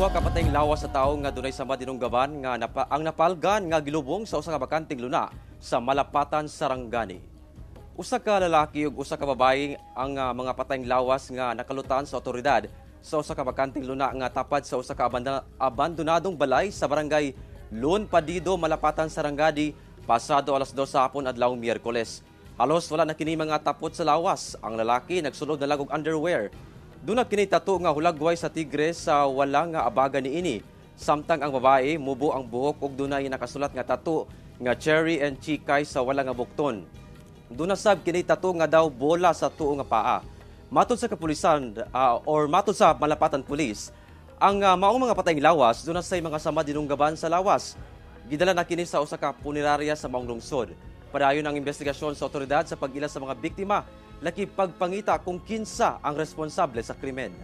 Duha ka patayng lawas sa tawo nga dunay sama dinunggaban nga ang napalgan nga gilubong sa usa ka bakanting luna sa Malapatan, Sarangani. Usa ka lalaki ug usa ka babaye ang mga patayng lawas nga nakalutan sa otoridad sa usa ka bakanting luna nga tapad sa usa ka abandonadong balay sa barangay Lon Padido, Malapatan, Sarangani pasado alas 2 sa hapon adlawng Miyerkules. Halos wala na kini mga tapot sa lawas. Ang lalaki nagsulod na lagog underwear. Dunag kini tattoo nga hulagway sa tigre sa wala nga abaga niini. Samtang ang babae mubo ang buhok ug dunay nakasulat nga tattoo nga cherry and chikay sa wala nga bukton. Dunasab kini tattoo nga daw bola sa tuo nga paa. Matod sa kapulisan matod sa Malapatan Police, ang maong mga patayng lawas dunasay mga sama dinunggaban sa lawas. Gidala na kini sa usa ka punerarya sa maong lungsod. Padayon ang investigasyon sa otoridad sa pag-ila sa mga biktima, laki pagpangita kung kinsa ang responsable sa krimen.